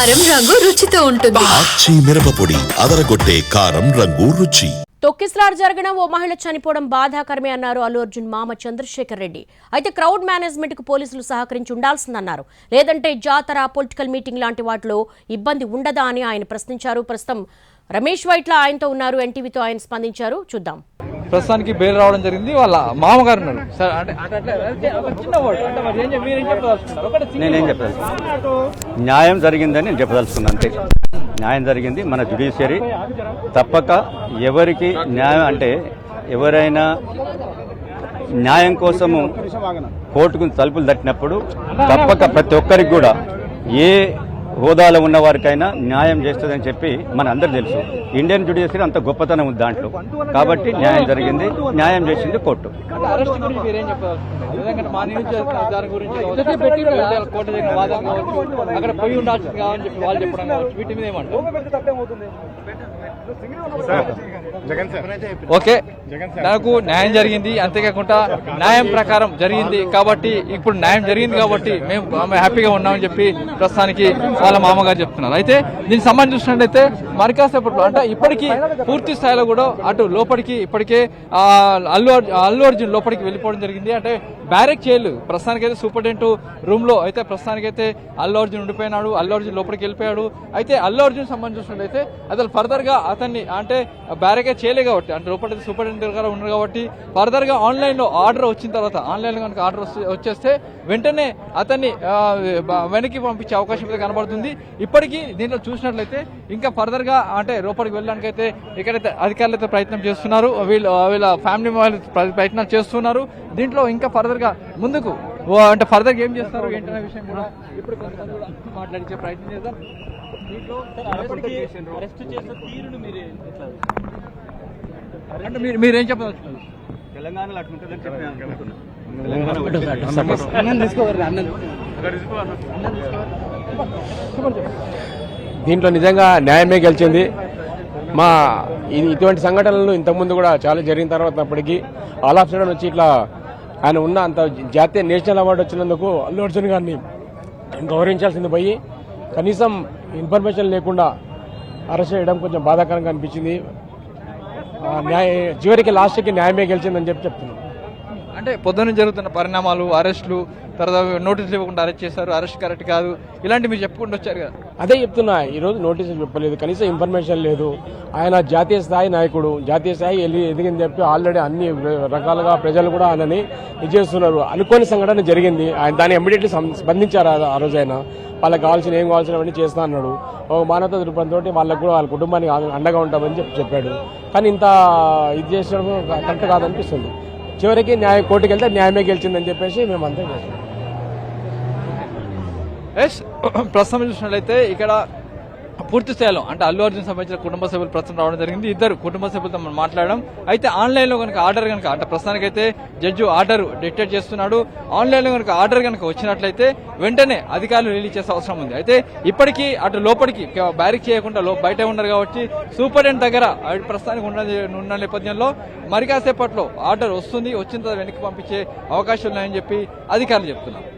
కారం రంగు రుచితో ఉంటుంది. ఆచి మిరపపొడి అదరగొట్టే కారం రంగు రుచి. తొక్కిసలాట జరిగిన ఓ మహిళ చనిపోవడం బాధాకరమే అన్నారు అల్లు అర్జున్ మామ చంద్రశేఖర్ రెడ్డి. అయితే క్రౌడ్ మేనేజ్మెంట్ కు పోలీసులు సహకరించి ఉండాల్సిందన్నారు. లేదంటే జాతర, పొలిటికల్ మీటింగ్ లాంటి వాటిలో ఇబ్బంది ఉండదా అని ఆయన ప్రశ్నించారు. ప్రస్తుతం రమేష్ వైట్ల ఆయనతో ఉన్నారు. ఎన్టీవీతో ఆయన స్పందించారు. చూద్దాం. ప్రస్తుతానికి బెయిల్ రావడం జరిగింది. వాళ్ళ మామగారు ఉన్నారు. నేనేం చెప్పదలుచుకున్నాను, న్యాయం జరిగిందని నేను చెప్పదలుచుకున్నాను. అంతే, న్యాయం జరిగింది. మన జ్యుడిషియరీ తప్పక ఎవరికి న్యాయం అంటే ఎవరైనా న్యాయం కోసము కోర్టుకు తలుపులు తట్టినప్పుడు తప్పక ప్రతి ఒక్కరికి కూడా ఏ హోదాలో ఉన్న వారికైనా న్యాయం చేస్తుందని చెప్పి మన అందరు తెలుసు. ఇండియన్ జ్యుడిషియరీ అంత గొప్పతనం ఉంది దాంట్లో. కాబట్టి న్యాయం జరిగింది, న్యాయం చేసింది కోర్టు. ఓకే, నాకు న్యాయం జరిగింది, అంతేకాకుండా న్యాయం ప్రకారం జరిగింది కాబట్టి ఇప్పుడు న్యాయం జరిగింది కాబట్టి మేము హ్యాపీగా ఉన్నామని చెప్పి ప్రస్తుతానికి వాళ్ళ మామగారు చెప్తున్నారు. అయితే దీనికి సంబంధించి చూసినట్లయితే మరి కాసేపట్లో అంటే ఇప్పటికీ పూర్తి స్థాయిలో కూడా అటు లోపలికి ఇప్పటికే అల్లు అర్జున్ లోపలికి వెళ్ళిపోవడం జరిగింది. అంటే బ్యారెక్ చేయలేదు ప్రస్తుతానికైతే. సూపరింటెండెంట్ రూమ్ లో అయితే ప్రస్తుతానికైతే అల్లు అర్జున్ ఉండిపోయినాడు. అల్లు అర్జున్ లోపలికి వెళ్ళిపోయాడు. అయితే అల్లు అర్జున్ సంబంధించి చూసినట్లయితే అసలు ఫర్దర్ గా అతన్ని అంటే బ్యారెకే చేయలే కాబట్టి అంటే లోపల సూపరింటెండెంట్ గారు ఉన్నారు కాబట్టి ఫర్దర్ గా ఆన్లైన్ లో ఆర్డర్ వచ్చిన తర్వాత ఆన్లైన్ లో కనుక ఆర్డర్ వచ్చేస్తే వెంటనే అతన్ని వెనక్కి పంపించే అవకాశం అయితే కనబడుతుంది. ఇప్పటికీ దీంట్లో చూసినట్లయితే ఇంకా ఫర్దర్ గా అంటే లోపలికి వెళ్ళడానికి అయితే ఇక్కడైతే అధికారులు అయితే ప్రయత్నం చేస్తున్నారు. వీళ్ళ ఫ్యామిలీ వాళ్ళు ప్రయత్నాలు చేస్తున్నారు. దీంట్లో ఇంకా ఫర్దర్ గా ముందుకు అంటే ఫర్దర్ గా ఏం చేస్తారు ఏంటనే విషయం కూడా ఇప్పుడు మాట్లాడించే ప్రయత్నం చేద్దాం. అంటే మీరేం చెప్పదలుచుకున్నారు? తెలంగాణలో అట్లుంటుందని చెప్పి దీంట్లో నిజంగా న్యాయమే గెలిచింది. ఇటువంటి సంఘటనలు ఇంతకుముందు కూడా చాలా జరిగిన తర్వాతప్పటికీ ఆల్ ఆఫ్ సడన్ వచ్చి ఇట్లా ఆయన ఉన్న అంత జాతీయ నేషనల్ అవార్డు వచ్చినందుకు అల్లు అర్జున్ గారిని గౌరవించాల్సింది పోయి కనీసం ఇన్ఫర్మేషన్ లేకుండా అరెస్ట్ చేయడం కొంచెం బాధాకరంగా అనిపించింది. చివరికి లాస్ట్కి న్యాయమే గెలిచిందని చెప్తున్నాను. అంటే పొద్దున్న జరుగుతున్న పరిణామాలు, అరెస్టులు, తర్వాత నోటీసులు ఇవ్వకుండా అరెస్ట్ చేశారు, అరెస్ట్ కరెక్ట్ కాదు, ఇలాంటివి మీరు చెప్పుకుంటూ వచ్చారు కదా. అదే చెప్తున్నా, ఈరోజు నోటీసులు చెప్పలేదు, కనీసం ఇన్ఫర్మేషన్ లేదు. ఆయన జాతీయ స్థాయి నాయకుడు, జాతీయ స్థాయి ఎదిగింది చెప్పి ఆల్రెడీ అన్ని రకాలుగా ప్రజలు కూడా ఆయనని ఇది చేస్తున్నారు. అనుకోని సంఘటన జరిగింది, ఆయన దాన్ని ఇమ్మీడియట్లీ స్పందించారు. ఆ రోజు ఆయన వాళ్ళకి కావాల్సిన ఏం కావాల్సినవన్నీ చేస్తా అన్నాడు. ఒక మానవతా దృక్పథంతో వాళ్ళకు కూడా వాళ్ళ కుటుంబానికి అండగా ఉంటామని చెప్పాడు. కానీ ఇంత ఇది చేసడం కరెక్ట్ కాదనిపిస్తుంది. చివరికి కోర్టుకు వెళ్తే న్యాయమే గెలిచిందని చెప్పేసి మేమంతా చేస్తాం. ప్రస్తుతం చూసినట్లయితే ఇక్కడ పూర్తి స్థాయిలో అంటే అల్లు అర్జున్ సంబంధించిన కుటుంబ సభ్యులు ప్రస్తుతం రావడం జరిగింది. ఇద్దరు కుటుంబ సభ్యులతో మనం మాట్లాడడం. అయితే ఆన్లైన్ లో కనుక ఆర్డర్ కనుక అంటే ప్రస్తుతానికైతే జడ్జి ఆర్డర్ డిక్టేట్ చేస్తున్నాడు. ఆన్లైన్ లో కనుక ఆర్డర్ కనుక వచ్చినట్లయితే వెంటనే అధికారులు రిలీజ్ చేసే అవసరం ఉంది. అయితే ఇప్పటికీ అటు లోపలికి బ్యారిక్ చేయకుండా బయట ఉన్నారు కాబట్టి సూపరింటెండెంట్ దగ్గర ప్రస్తుతానికి ఉన్న నేపథ్యంలో మరి కాసేపట్లో ఆర్డర్ వస్తుంది, వచ్చిన తర్వాత వెనక్కి పంపించే అవకాశం ఉన్నాయని చెప్పి అధికారులు చెప్తున్నారు.